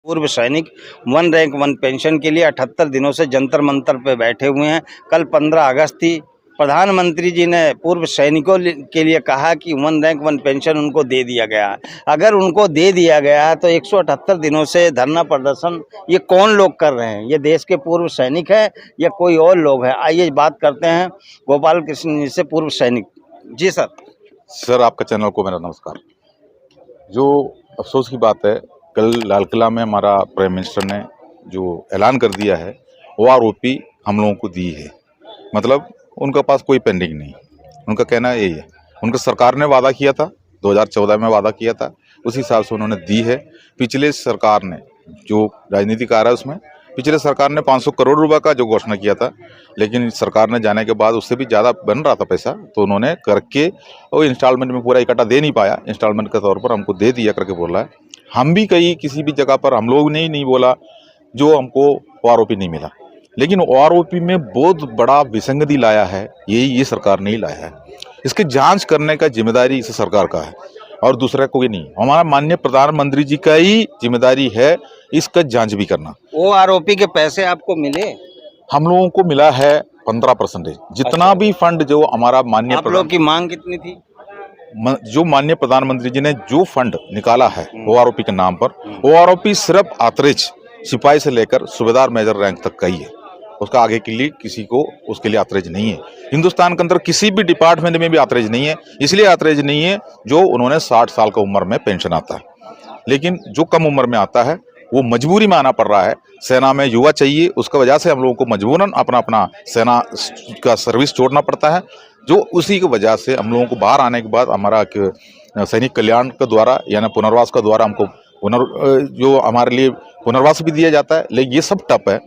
पूर्व सैनिक one rank one pension के लिए 78 दिनों से जंतर मंतर पे बैठे हुए हैं। कल 15 अगस्त थी। प्रधानमंत्री जी ने पूर्व सैनिकों के लिए कहा कि वन रैंक वन पेंशन उनको दे दिया गया है। अगर उनको दे दिया गया है तो 178 दिनों से धरना प्रदर्शन ये कौन लोग कर रहे हैं? ये देश के पूर्व सैनिक है या कोई और लोग हैं? आइए बात करते हैं गोपाल कृष्ण जी से, पूर्व सैनिक। जी सर, आपका चैनल को मेरा नमस्कार। जो अफसोस की बात है, कल लाल किला में हमारा प्राइम मिनिस्टर ने जो ऐलान कर दिया है OROP हम लोगों को दी है। मतलब उनका पास कोई पेंडिंग नहीं। उनका कहना यही है, उनका सरकार ने वादा किया था, 2014 में वादा किया था, उसी हिसाब से उन्होंने दी है। पिछले सरकार ने जो राजनीतिक आ रहा है उसमें पिछले सरकार ने 500 करोड़ रुपए का जो घोषणा किया था, लेकिन सरकार ने जाने के बाद उससे भी ज़्यादा बन रहा था पैसा, तो उन्होंने करके और इंस्टॉलमेंट में पूरा इकट्ठा दे नहीं पाया। इंस्टॉलमेंट के तौर पर हमको दे दिया करके बोल रहा है। हम भी कहीं किसी भी जगह पर हम लोग ने नहीं बोला जो हमको OROP नहीं मिला, लेकिन OROP में बहुत बड़ा विसंगति लाया है ये सरकार नहीं लाया है। इसकी जांच करने का जिम्मेदारी इस सरकार का है और दूसरा कोई नहीं। हमारा माननीय प्रधानमंत्री जी का ही जिम्मेदारी है इसका जांच भी करना। OROP के पैसे आपको मिले? हम लोगों को मिला है 15%। जितना भी फंड जो हमारा माननीय आप लोग की मांग कितनी थी? जो माननीय प्रधानमंत्री जी ने जो फंड निकाला है OROP के नाम पर, OROP सिर्फ आतरेज सिपाही से लेकर सूबेदार मेजर रैंक तक का ही है। उसका आगे के लिए किसी को उसके लिए आतरेज नहीं है। हिंदुस्तान के अंदर किसी भी डिपार्टमेंट में भी आतरेज नहीं है। इसलिए आतरेज नहीं है जो उन्होंने 60 साल की उम्र में पेंशन आता है, लेकिन जो कम उम्र में आता है वो मजबूरी में आना पड़ रहा है। सेना में युवा चाहिए, उसका वजह से हम लोगों को मजबूरन अपना सेना का सर्विस छोड़ना पड़ता है। जो उसी की वजह से हम लोगों को बाहर आने के बाद हमारा सैनिक कल्याण के द्वारा यानी पुनर्वास का द्वारा हमको जो हमारे लिए पुनर्वास भी दिया जाता है। लेकिन ये सब टप है,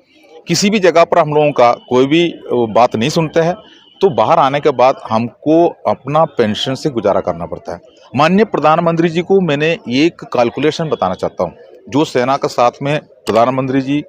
किसी भी जगह पर हम लोगों का कोई भी बात नहीं सुनते हैं, तो बाहर आने के बाद हमको अपना पेंशन से गुजारा करना पड़ता है। माननीय प्रधानमंत्री जी को मैंने एक कैलकुलेशन बताना चाहता हूँ। जो सेना का साथ में प्रधानमंत्री जी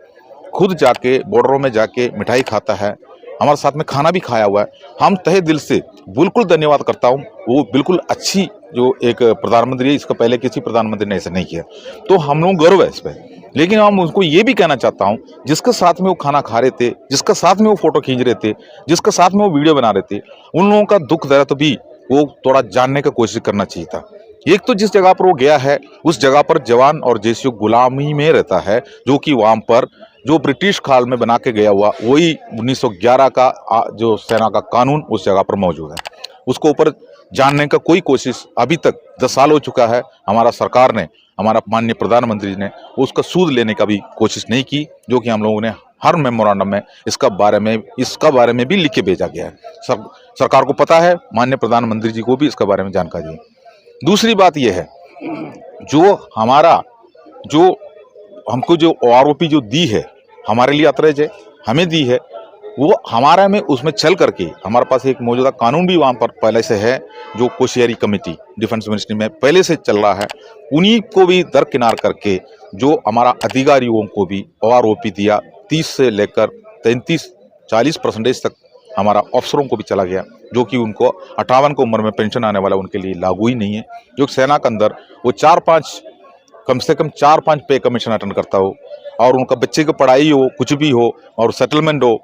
खुद जाके बॉर्डरों में जाके मिठाई खाता है, हमारे साथ में खाना भी खाया हुआ है, हम तहे दिल से बिल्कुल धन्यवाद करता हूँ। वो बिल्कुल अच्छी जो एक प्रधानमंत्री है, इसका पहले किसी प्रधानमंत्री ने ऐसा नहीं किया, तो हम लोग गर्व है इस पर। लेकिन हम उनको ये भी कहना चाहता हूँ, जिसके साथ में वो खाना खा रहे थे, जिसके साथ में वो फोटो खींच रहे थे, जिसके साथ में वो वीडियो बना रहे थे, उन लोगों का दुख दर्द भी वो थोड़ा जानने का कोशिश करना चाहिए था। एक तो जिस जगह पर वो गया है उस जगह पर जवान और जैसे गुलामी में रहता है, जो कि वहां पर जो ब्रिटिश काल में बना के गया हुआ वही 1911 का जो सेना का कानून उस जगह पर मौजूद है। उसको ऊपर जानने का कोई कोशिश अभी तक 10 साल हो चुका है, हमारा सरकार ने, हमारा माननीय प्रधानमंत्री ने उसका सूद लेने का भी कोशिश नहीं की, जो कि हम लोगों ने हर मेमोरेंडम में इसका बारे में भी लिख के भेजा गया है। सरकार को पता है, माननीय प्रधानमंत्री जी को भी इसके बारे में जानकारी है। दूसरी बात यह है, जो हमको जो OROP जो दी है, हमारे लिए अतरेज है, हमें दी है, वो हमारा में उसमें चल करके हमारे पास एक मौजूदा कानून भी वहाँ पर पहले से है, जो कोशियारी कमेटी डिफेंस मिनिस्ट्री में पहले से चल रहा है। उन्हीं को भी दरकिनार करके जो हमारा अधिकारियों को भी OROP दिया, 30 से लेकर 33-40% तक हमारा अफसरों को भी चला गया, जो कि उनको 58 की उम्र में पेंशन आने वाला उनके लिए लागू ही नहीं है। जो सेना के अंदर वो कम से कम 4-5 पे कमीशन अटेंड करता हो, और उनका बच्चे की पढ़ाई हो, कुछ भी हो, और सेटलमेंट हो,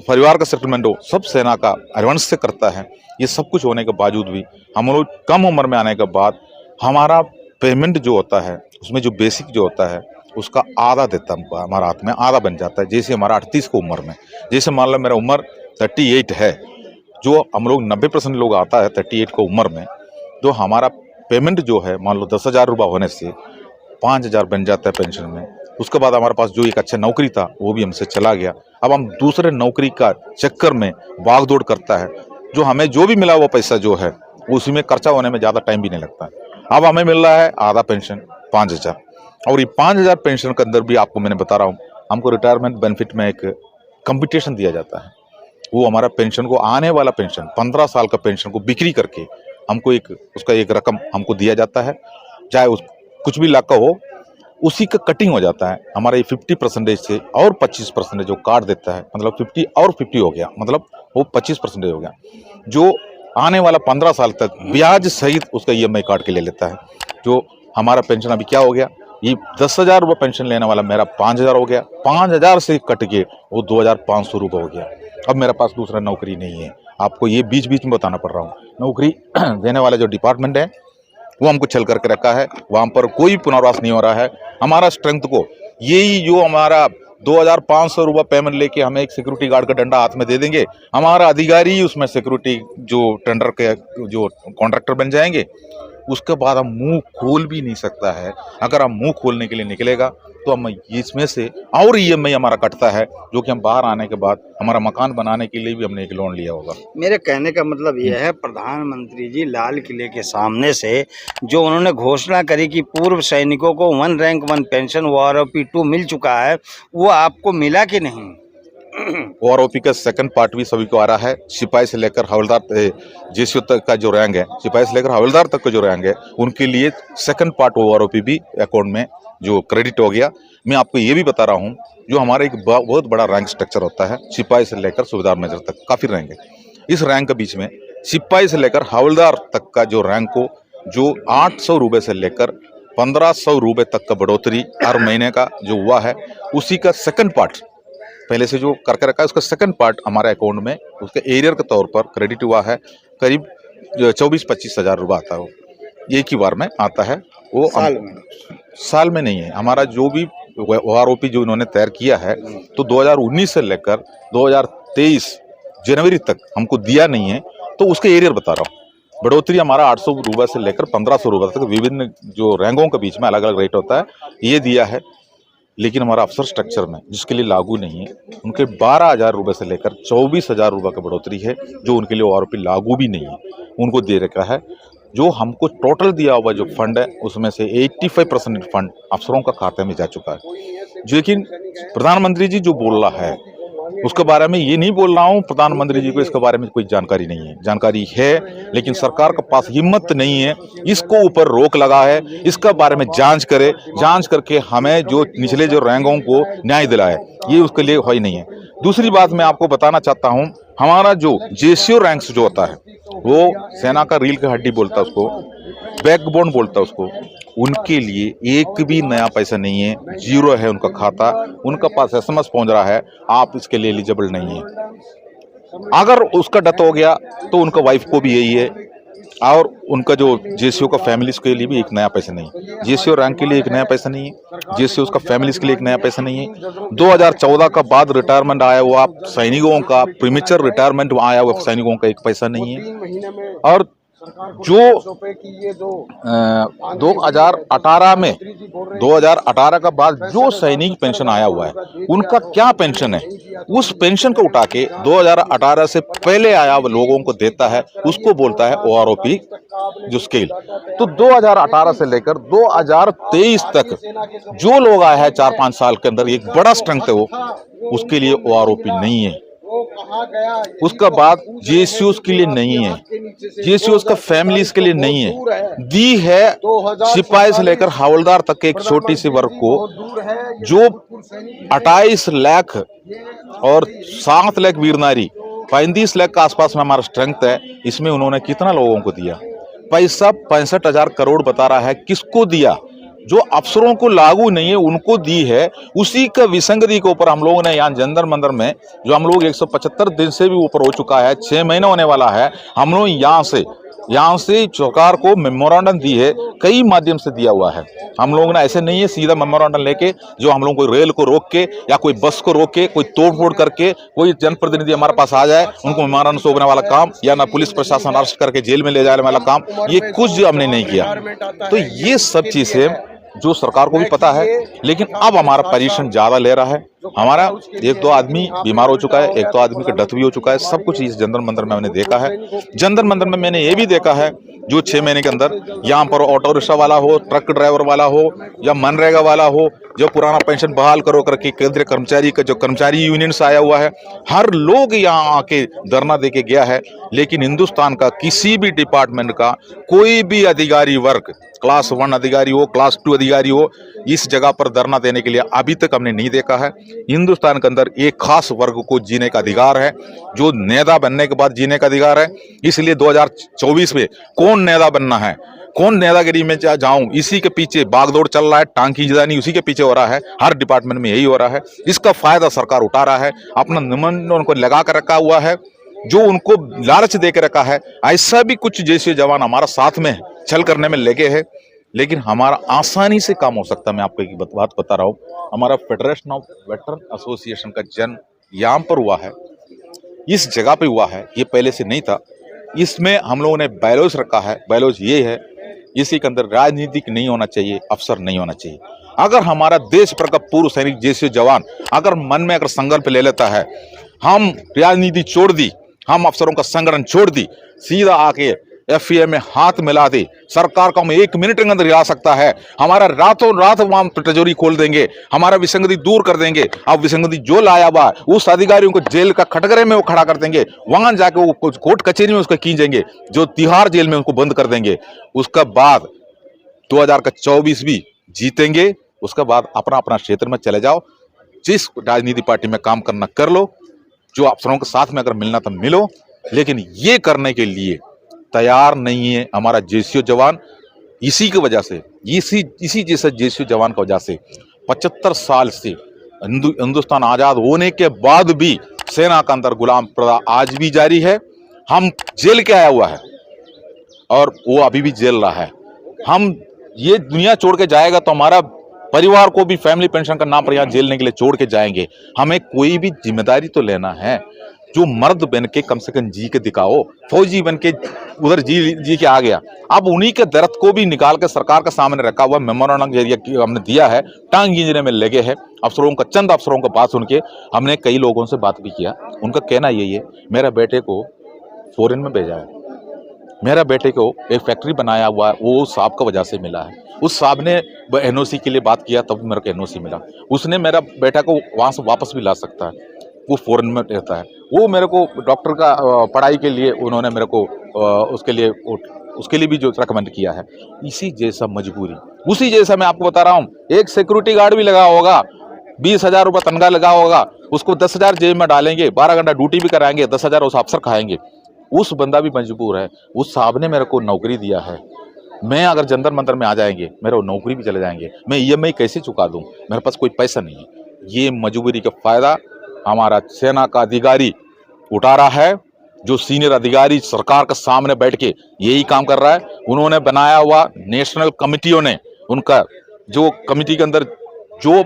परिवार का सेटलमेंट हो, सब सेना का एडवांस से करता है। ये सब कुछ होने के बावजूद भी हम लोग कम उम्र में आने के बाद हमारा पेमेंट जो होता है उसमें जो बेसिक जो होता है उसका आधा देता है, हमारा हाथ में आधा बन जाता है। जैसे हमारा 38 की उम्र में, जैसे मान लो मेरा उम्र 38 है, जो हम लोग 90% लोग आता है 38 की उम्र में, जो हमारा पेमेंट जो है मान लो 10,000 रुपये होने से 5,000 बन जाता है पेंशन में। उसके बाद हमारे पास जो एक अच्छा नौकरी था वो भी हमसे चला गया। अब हम दूसरे नौकरी का चक्कर में भागदौड़ करता है, जो हमें जो भी मिला वो पैसा जो है उसी में खर्चा होने में ज़्यादा टाइम भी नहीं लगता। अब हमें मिल रहा है आधा पेंशन 5,000, और ये 5,000 पेंशन के अंदर भी आपको मैंने बता रहा हूँ, हमको रिटायरमेंट बेनिफिट में एक कंपटीशन दिया जाता है। वो हमारा पेंशन को आने वाला पेंशन 15 साल का पेंशन को बिक्री करके हमको उसका एक रकम हमको दिया जाता है, चाहे उस कुछ भी लाख का हो, उसी का कटिंग हो जाता है। हमारा ये 50% से और 25% जो काट देता है, मतलब 50 और 50 हो गया, मतलब वो 25% हो गया, जो आने वाला 15 साल तक ब्याज सहित उसका EMI काट के ले लेता है। जो हमारा पेंशन अभी क्या हो गया, ये 10,000 रुपये पेंशन लेने वाला मेरा 5,000 हो गया, 5,000 से कट के वो 2,500 रुपये हो गया। अब मेरे पास दूसरा नौकरी नहीं है। आपको ये बीच बीच में बताना पड़ रहा हूँ, नौकरी देने वाला जो डिपार्टमेंट है वो हमको छल करके रखा है, वहाँ पर कोई पुनर्वास नहीं हो रहा है। हमारा स्ट्रेंथ को यही जो हमारा 2,500 रुपये पेमेंट लेके हमें एक सिक्योरिटी गार्ड का डंडा हाथ में दे देंगे, हमारा अधिकारी उसमें सिक्योरिटी जो टेंडर के जो कॉन्ट्रैक्टर बन जाएंगे, उसके बाद हम मुंह खोल भी नहीं सकता है। अगर हम मुंह खोलने के लिए निकलेगा तो हम इसमें से और EMI हमारा कटता है, जो कि हम बाहर आने के बाद हमारा मकान बनाने के लिए भी हमने एक लोन लिया होगा। मेरे कहने का मतलब यह है, प्रधानमंत्री जी लाल किले के सामने से जो उन्होंने घोषणा करी कि पूर्व सैनिकों को 1 रैंक 1 पेंशन OROP 2 मिल चुका है, वो आपको मिला कि नहीं? OROP का सेकंड पार्ट भी सभी को आ रहा है। सिपाही से लेकर हवलदार JCO तक का जो रैंक है, सिपाही से लेकर हवलदार तक का जो रैंक है, उनके लिए सेकंड पार्ट OROP भी अकाउंट में जो क्रेडिट हो गया। मैं आपको ये भी बता रहा हूँ, जो हमारा एक बहुत बड़ा रैंक स्ट्रक्चर होता है, सिपाही से लेकर सूबेदार मेजर तक काफ़ी रैंक है। इस रैंक के बीच में सिपाही से लेकर हवलदार तक का जो रैंक को जो 800 रुपये से लेकर 1,500 रुपये तक का बढ़ोतरी हर महीने का जो हुआ है, उसी का सेकंड पार्ट पहले से जो करके रखा है, उसका सेकंड पार्ट हमारे अकाउंट में उसके एरियर के तौर पर क्रेडिट हुआ है। करीब 24-25 हज़ार रुपये आता है, वो एक ही बार में आता है। वो साल में नहीं है। हमारा जो भी OROP जो इन्होंने तैयार किया है, तो 2019 से लेकर 2023 जनवरी तक हमको दिया नहीं है, तो उसके एरियर बता रहा हूँ। बढ़ोतरी हमारा 800 रुपये से लेकर 1,500 रुपये तक विभिन्न जो रैंकों के बीच में अलग अलग रेट होता है, ये दिया है। लेकिन हमारा अफसर स्ट्रक्चर में जिसके लिए लागू नहीं है, उनके 12,000 रुपये से लेकर 24,000 रुपये की बढ़ोतरी है, जो उनके लिए OROP लागू भी नहीं है, उनको दे रखा है। जो हमको टोटल दिया हुआ जो फंड है, उसमें से 85% फंड अफसरों का खाते में जा चुका है। लेकिन प्रधानमंत्री जी जो बोल रहा है, उसके बारे में ये नहीं बोल रहा हूँ प्रधानमंत्री जी को इसके बारे में कोई जानकारी नहीं है। जानकारी है, लेकिन सरकार के पास हिम्मत नहीं है, इसको ऊपर रोक लगा है, इसके बारे में जांच करे, जांच करके हमें जो निचले जो रैंकों को न्याय दिलाए, ये उसके लिए हो ही नहीं है। दूसरी बात मैं आपको बताना चाहता हूँ, हमारा जो JCO रैंक्स जो होता है, वो सेना का रील का हड्डी बोलता है उसको, बैकबोन बोलता है उसको, उनके लिए एक भी नया पैसा नहीं है, जीरो है उनका खाता। उनका पास SMS पहुंच रहा है, आप इसके लिए एलिजिबल नहीं है। अगर उसका डेथ हो गया तो उनका वाइफ को भी यही है, और उनका जो JCO का फैमिलीज के लिए भी एक नया पैसा नहीं है। JCO रैंक के लिए एक नया पैसा नहीं है, JCO उसका फैमिलीज के लिए एक नया पैसा नहीं है। 2014 का बाद रिटायरमेंट आया हुआ सैनिकों का, प्रीमेच्योर रिटायरमेंट आया हुआ सैनिकों का एक पैसा नहीं है। और जो 2018 का बाद जो सैनिक पेंशन आया हुआ है, उनका क्या पेंशन है, उस पेंशन को उठा के 2018 से पहले आया लोगों को देता है, उसको बोलता है OROP जो स्केल। तो 2018 से लेकर 2023 तक जो लोग आए हैं 4-5 साल के अंदर, एक बड़ा स्ट्रेंथ है वो, उसके लिए OROP नहीं है। उसका बाद JCO के लिए नहीं है, JCO का फैमिलीज के लिए नहीं है। दी है सिपाही से लेकर हवलदार तक के एक छोटी सी वर्ग को, जो 28 लाख और 7 लाख वीर नारी, 35 लाख के आसपास में हमारा स्ट्रेंथ है। इसमें उन्होंने कितना लोगों को दिया? पैसा 65,000 करोड़ बता रहा है, किसको दिया? जो अफसरों को लागू नहीं है उनको दी है। उसी का विसंगति के ऊपर हम लोगों ने यहाँ जंतर मंतर में, जो हम लोग 175 दिन से भी ऊपर हो चुका है, 6 महीना होने वाला है, हम लोग यहाँ से सरकार को मेमोरेंडम दी है, कई माध्यम से दिया हुआ है। हम लोगों ने ऐसे नहीं है सीधा मेमोरेंडम लेके, जो हम लोग कोई रेल को रोक के या कोई बस को रोक के कोई तोड़फोड़ करके कोई जनप्रतिनिधि हमारे पास आ जाए, उनको मेमोरेंडम सौंपने वाला काम या ना पुलिस प्रशासन अरेस्ट करके जेल में ले जाने वाला काम, ये कुछ हमने नहीं किया। तो ये सब चीजें जो सरकार को भी पता है, लेकिन अब हमारा परीक्षण ज्यादा ले रहा है। हमारा 1-2 आदमी बीमार हो चुका है, 1-2 आदमी का डेथ भी हो चुका है। सब कुछ इस जंतर मंतर में मैंने देखा है। जंतर मंतर में मैंने ये भी देखा है, जो 6 महीने के अंदर यहाँ पर ऑटो रिक्शा वाला हो, ट्रक ड्राइवर वाला हो या मनरेगा वाला हो, जो पुराना पेंशन बहाल करो करके केंद्रीय कर्मचारी का जो कर्मचारी यूनियन से आया हुआ है, हर लोग यहाँ आके धरना दे के गया है। लेकिन हिंदुस्तान का किसी भी डिपार्टमेंट का कोई भी अधिकारी वर्ग, क्लास 1 अधिकारी हो, क्लास 2 अधिकारी हो, इस जगह पर धरना देने के लिए अभी तक हमने नहीं देखा है। हिंदुस्तान के अंदर एक खास वर्ग को जीने का अधिकार है, जो नेता बनने के बाद जीने का अधिकार है। इसलिए 2024 में कौन नेता बनना है, कौन नेतागिरी में जाऊं, इसी के पीछे बागदौड़ चल रहा है, टांग की जदानी उसी के पीछे हो रहा है, हर डिपार्टमेंट में यही हो रहा है। इसका फायदा सरकार उठा रहा है, अपना निमन उनको लगा कर रखा हुआ है, जो उनको लालच दे के रखा है। ऐसा भी कुछ जैसे जवान हमारा साथ में छल करने में लगे हैं, लेकिन हमारा आसानी से काम हो सकता है। मैं आपको एक बात बता रहा हूँ, हमारा फेडरेशन ऑफ वेटरन एसोसिएशन का जन्म यहाँ पर हुआ है, इस जगह पे हुआ है, ये पहले से नहीं था। इसमें हम लोगों ने बायलॉज रखा है। बायलॉज ये है, इसी के अंदर राजनीतिक नहीं होना चाहिए, अफसर नहीं होना चाहिए। अगर हमारा देश पर का पूर्व सैनिक जैसे जवान अगर मन में अगर संकल्प ले लेता है, हम राजनीति छोड़ दी, हम अफसरों का संगठन छोड़ दी, सीधा आके एफए में हाथ मिला दे, सरकार को हम 1 मिनट के अंदर हिला सकता है। हमारा रातों रात वहां तिजोरी खोल देंगे, हमारा विसंगति दूर कर देंगे। अब विसंगति जो लाया हुआ उस अधिकारियों को जेल का कटघरे में वो खड़ा कर देंगे, वहां जाके वो कोर्ट कचहरी में उसको खींचेंगे, जो तिहाड़ जेल में उनको बंद कर देंगे। उसका बाद 2024 भी जीतेंगे। उसके बाद अपना अपना क्षेत्र में चले जाओ, जिस राजनीति पार्टी में काम करना कर लो, जो अफसरों के साथ में अगर मिलना तो मिलो, लेकिन ये करने के लिए तैयार नहीं है हमारा जेसीओ जवान। इसी की वजह से, इसी जैसे जेसीओ जवान की वजह से 75 साल से हिंदुस्तान आजाद होने के बाद भी सेना के अंदर गुलाम प्रथा आज भी जारी है। हम जेल के आया हुआ है और वो अभी भी जेल रहा है। हम ये दुनिया छोड़ के जाएगा तो हमारा परिवार को भी फैमिली पेंशन का नाम पर यहाँ जेलने के लिए छोड़ के जाएंगे। हमें कोई भी जिम्मेदारी तो लेना है। जो मर्द बन के कम से कम जी के दिखाओ, फौजी बन के उधर जी के आ गया। अब उन्हीं के दर्द को भी निकाल के सरकार के सामने रखा हुआ मेमोरेंडम जरिए हमने दिया है, टांग खींचने में लगे हैं। अफसरों का, चंद अफसरों का बात सुन के हमने कई लोगों से बात भी किया। उनका कहना यही है, मेरा बेटे को फॉरेन में भेजा है, मेरा बेटे को एक फैक्ट्री बनाया हुआ है, वो साहब का वजह से मिला है। उस साहब ने एनओसी के लिए बात किया तब मेरे को एनओसी मिला। उसने मेरा बेटा को वहाँ से वापस भी ला सकता है, वो फॉरेन में रहता है। वो मेरे को डॉक्टर का पढ़ाई के लिए उन्होंने मेरे को उसके लिए भी जो रिकमेंड किया है। इसी जैसा मजबूरी, उसी जैसा मैं आपको बता रहा हूँ, एक सिक्योरिटी गार्ड भी लगा होगा, 20,000 रुपये तनख्वाह लगा होगा, उसको 10,000 जेब में डालेंगे, 12 घंटा ड्यूटी भी कराएंगे, 10,000 उस अफसर खाएंगे। उस बंदा भी मजबूर है। उस साहब ने मेरे को नौकरी दिया है, मैं अगर जंतर मंतर में आ जाएंगे मेरे को नौकरी भी चले जाएंगे, मैं ईएमआई कैसे चुका दूं, मेरे पास कोई पैसा नहीं है। ये मजबूरी का फायदा हमारा सेना का अधिकारी उठा रहा है, जो सीनियर अधिकारी सरकार के सामने बैठ के यही काम कर रहा है। उन्होंने बनाया हुआ नेशनल कमिटियों ने, उनका जो कमिटी के अंदर जो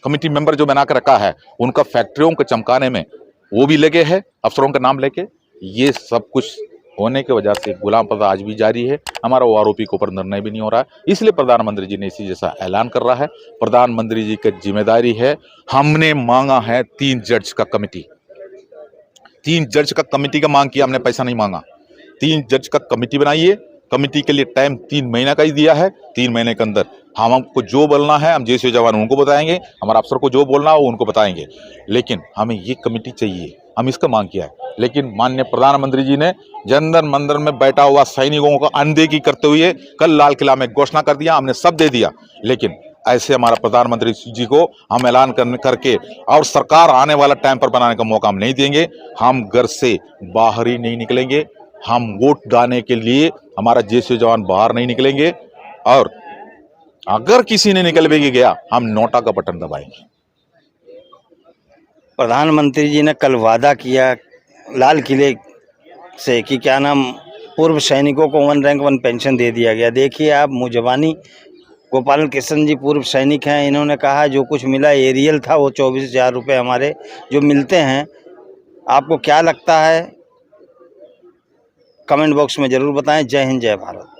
कमिटी मेंबर जो बना कर रखा है, उनका फैक्ट्रियों को चमकाने में वो भी लगे हैं अफसरों का नाम लेके। ये सब कुछ होने की वजह से गुलाम प्रथा आज भी जारी है। हमारा वो आरोपी के ऊपर निर्णय भी नहीं हो रहा है, इसलिए प्रधानमंत्री जी ने इसी जैसा ऐलान कर रहा है। प्रधानमंत्री जी की जिम्मेदारी है, हमने मांगा है 3 जज का कमेटी, 3 जज का कमेटी का मांग किया हमने, पैसा नहीं मांगा। 3 जज का कमेटी बनाइए, कमेटी के लिए टाइम 3 महीना का ही दिया है। 3 महीने के अंदर हमको जो बोलना है, हम जैसे जवान उनको बताएंगे, हमारा अफसर को जो बोलना है वो उनको बताएंगे, लेकिन हमें ये कमेटी चाहिए, हम इसका मांग किया है। लेकिन माननीय प्रधानमंत्री जी ने जंतर मंतर में बैठा हुआ सैनिकों को अनदेखी करते हुए कल लाल किला में घोषणा कर दिया, हमने सब दे दिया। लेकिन ऐसे हमारा प्रधानमंत्री जी को हम ऐलान करके और सरकार आने वाला टाइम पर बनाने का मौका हम नहीं देंगे। हम घर से बाहर ही नहीं निकलेंगे, हम वोट डालने के लिए हमारा जैसे जवान बाहर नहीं निकलेंगे, और अगर किसी ने निकल भी गया हम नोटा का बटन दबाएंगे। प्रधानमंत्री जी ने कल वादा किया लाल किले से कि क्या नाम, पूर्व सैनिकों को 1 रैंक 1 पेंशन दे दिया गया। देखिए आप, मुजवानी गोपाल कृष्ण जी पूर्व सैनिक हैं, इन्होंने कहा जो कुछ मिला एरियल था, वो 24,000 रुपये हमारे जो मिलते हैं। आपको क्या लगता है, कमेंट बॉक्स में ज़रूर बताएं। जय हिंद, जय भारत।